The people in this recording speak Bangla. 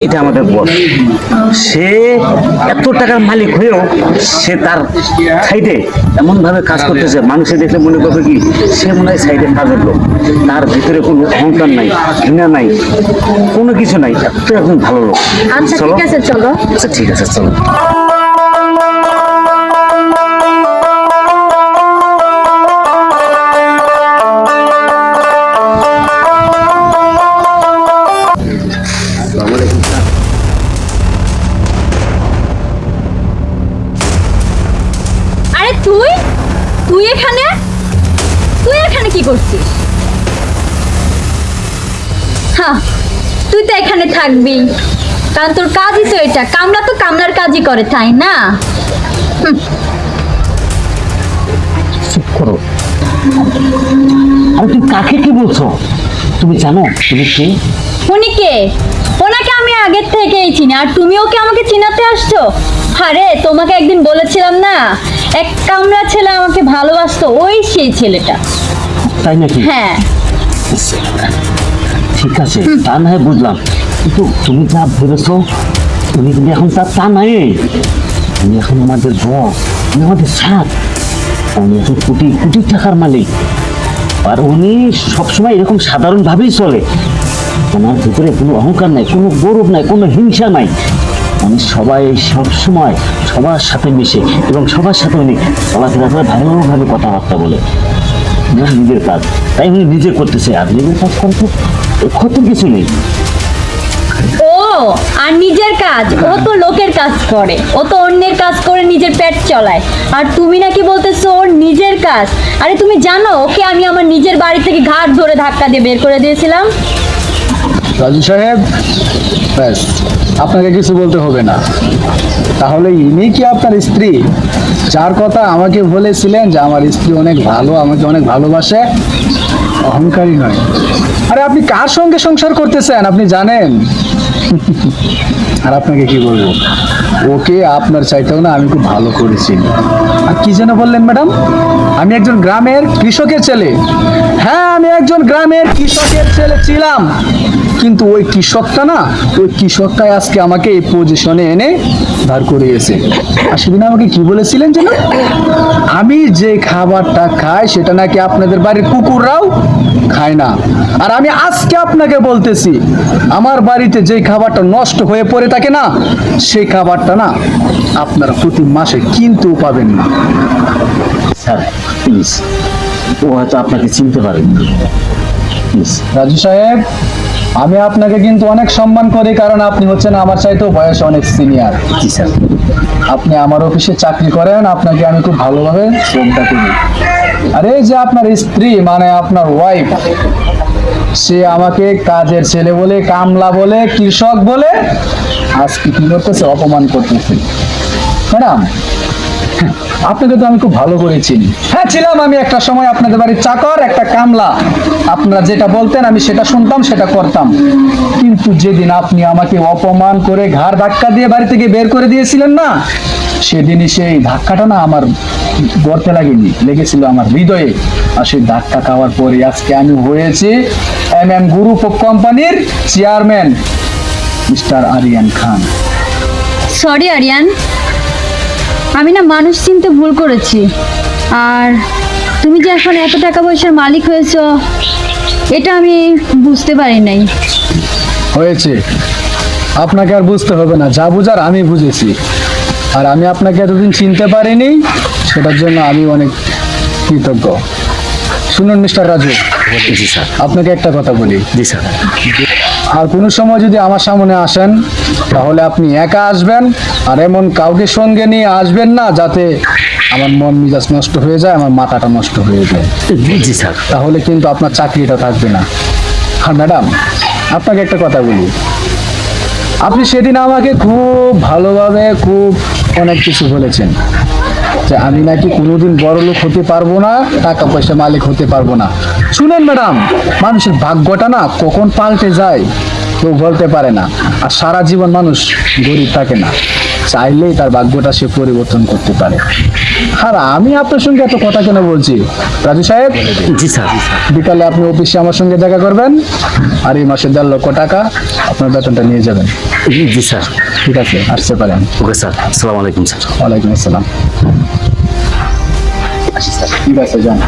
এটা আমাদের বস। সে এত টাকার মালিক হয়েও সে তার সাইডে এমন ভাবে কাজ করতেছে, মানুষে দেখলে মনে করবে কি সে মনে হয় সাইডে কাজের লোক। তার ভিতরে কোনো অহংকার নাই, ঘৃণা নাই, কোনো কিছু নাই। এত একজন ভালো লোক। আচ্ছা চলো। ঠিক আছে, চলো। আচ্ছা ঠিক আছে, চলো। আরে তুই তুই এখানে তুই এখানে কি করছিস? হ্যাঁ, তুই তো এখানে থাকবি, কারণ তোর কাজই তো এটা। কামলা তো কামলার কাজই করে, তাই না? চুপ করো। আর তুমি কাকে কি বলছো? তুমি জানো তুমি কে? উনি কে? ওনাকে আমি আগের থেকেই চিনি, আর তুমি ওকে আমাকে চিনাতে আসছো? আরে তোমাকে একদিন বলেছিলাম না, এক কামলা ছেলে আমাকে ভালোবাসতো, ওই সেই ছেলেটা। তাই নাকি? হ্যাঁ। ঠিক আছে, তা না হয় বুঝলাম, কিন্তু তুমি যা ভেবেছো তুমি কিন্তু এখন তা নাই। তুমি এখন আমাদের বস, তুমি আমাদের সাথ। উনি এখন কোটি কোটি টাকার মালিক, আর উনি সবসময় এরকম সাধারণ ভাবেই চলে। ওনার ভিতরে কোনো অহংকার নাই, কোনো গৌরব নাই, কোনো হিংসা নাই। উনি সবসময় সবার সাথে মিশে এবং সবার সাথে উনি চলাফেরা করে, ভালোভাবে কথাবার্তা বলে। নিজের কাজ তাই উনি নিজে করতেছে, আর নিজের কাজ করতে ক্ষতির কিছু নেই। ও আর নিজের কাজ, ও তো লোকের কাজ করে, ও তো অন্যের কাজ করে নিজের পেট চলায়। আর তুমি নাকি বলতেছো ওর নিজের কাজ? আরে তুমি জানো ওকে আমি আমার নিজের বাড়ি থেকে ঘাট ধরে ধাক্কা দিয়ে বের করে দিয়েছিলাম। রাজু সাহেব, ব্যাস আপনাকে কিছু বলতে হবে না। তাহলে ইনি কি আপনার স্ত্রী, যার কথা আমাকে বলেছিলেন যে আমার স্ত্রী অনেক ভালো, আমাকে অনেক ভালোবাসে, অহংকারী নয়? আরে আপনি কার সঙ্গে সংসার করতেছেন আপনি জানেন? আর আপনাকে কি বলবো, ওকে আপনার চাইতেও না আমি খুব ভালো করেছি। আর কি যেন বললেন ম্যাডাম? আমি একজন গ্রামের কৃষকের ছেলে। হ্যাঁ, আমি একজন গ্রামের কৃষকের ছেলে ছিলাম, কিন্তু ওই কৃষকটা না, ওই কৃষকটাই আজকে আমাকে এই পজিশনে এনে দাঁড় করিয়েছে। আর সেদিন আমাকে কি বলেছিলেন যেন, আমি যে খাবারটা খাই সেটা নাকি আপনাদের বাড়ির কুকুররাও খায় না। আর আমি আজকে আপনাকে বলতেছি, আমার বাড়িতে যে খাবারটা নষ্ট হয়ে পড়ে থাকে না, সেই খাবারটা না আপনারা প্রতি মাসে কিনতেও পাবেন না। স্যার প্লিজ, ও হয়তো আপনাকে চিনতে পারেন না। প্লিজ রাজু সাহেব, আমি আপনাকে কিন্তু অনেক সম্মান করি, কারণ আপনি হচ্ছেন আমার চাইতেও বয়সে অনেক সিনিয়র। জি স্যার। আপনি আমার অফিসে চাকরি করেন, আপনাকে আমি খুব ভালোভাবে শ্রদ্ধা করি। আর এই যে আপনার স্ত্রী মানে আপনার ওয়াইফ, সে আমাকে কাজের ছেলে বলে, কামলা বলে, কৃষক বলে আজকে কি করতেছে, অপমান করতেছে। ম্যাডাম, আপনাকে তো আমি খুব ভালো করে চিনি। হ্যাঁ, ছিলাম আমি একটা সময় আপনাদের বাড়ির চাকর, একটা কামলা। আপনারা যেটা বলতেন আমি সেটা শুনতাম, সেটা করতাম। কিন্তু যেদিন আপনি আমাকে অপমান করে ঘাড় ধাক্কা দিয়ে বাড়ি থেকে বের করে দিয়েছিলেন না, সেদিনই সেই ধাক্কাটা না আমার গর্তে লাগেনি, লেগেছিল আমার হৃদয়ে। আর সেই ধাক্কা খাওয়ার পরে আজকে আমি হয়েছি গ্রুপ অফ কোম্পানির চেয়ারম্যান মিস্টার আরিয়ান খান। সরি আরিয়ান, আমি না মানুষ চিনতে ভুল করেছি। আর তুমি যে এখন এত টাকা পয়সার মালিক হয়েছো, এটা আমি বুঝতে পারি নাই। হয়েছে, আপনাকে আর বুঝতে হবে না, যা বুঝার আমি বুঝেছি। আর আমি আপনাকে এতদিন চিনতে পারিনি, সেটার জন্য আমি অনেক কৃতজ্ঞ। শুনুন মিস্টার রাজু, জি স্যার। আপনাকে একটা কথা বলি। জি স্যার। আর কোনো সময় যদি আমার সামনে আসেন, তাহলে আপনি একা আসবেন, আর এমন কাউকে সঙ্গে নিয়ে আসবেন না যাতে আমার মন মেজাজ নষ্ট হয়ে যায়, আমার মাথাটা নষ্ট হয়ে যায়। জি স্যার। তাহলে কিন্তু আপনার চাকরিটা থাকবে না। আর ম্যাডাম, আপনাকে একটা কথা বলি, আপনি সেদিন আমাকে খুব ভালোভাবে খুব অনেক কিছু বলেছেন যে আমি নাকি কোনোদিন বড় লোক হতে পারবো না, টাকা পয়সা মালিক হতে পারবো না। শুনেন ম্যাডাম, মানুষের ভাগ্যটা না কখন পাল্টে যায় কেউ বলতে পারে না। আর সারা জীবন মানুষ গরিব থাকে না। চাইলেই তার ভাগ্যটা সে পরিবর্তন করতে পারে। আর আমি আপনার সঙ্গে এত কথা কেন বলছি, রাজু সাহেব, জি স্যার। বিকালে আপনি অফিসে আমার সঙ্গে দেখা করবেন, আর এই মাসে 1.5 লক্ষ টাকা আপনার বেতনটা নিয়ে যাবেন। জি স্যার। ঠিক আছে, আসতে পারেন। ওকে স্যার, আসসালামু আলাইকুম স্যার। ওয়ালাইকুম আসসালাম। ঠিক আছে, যান।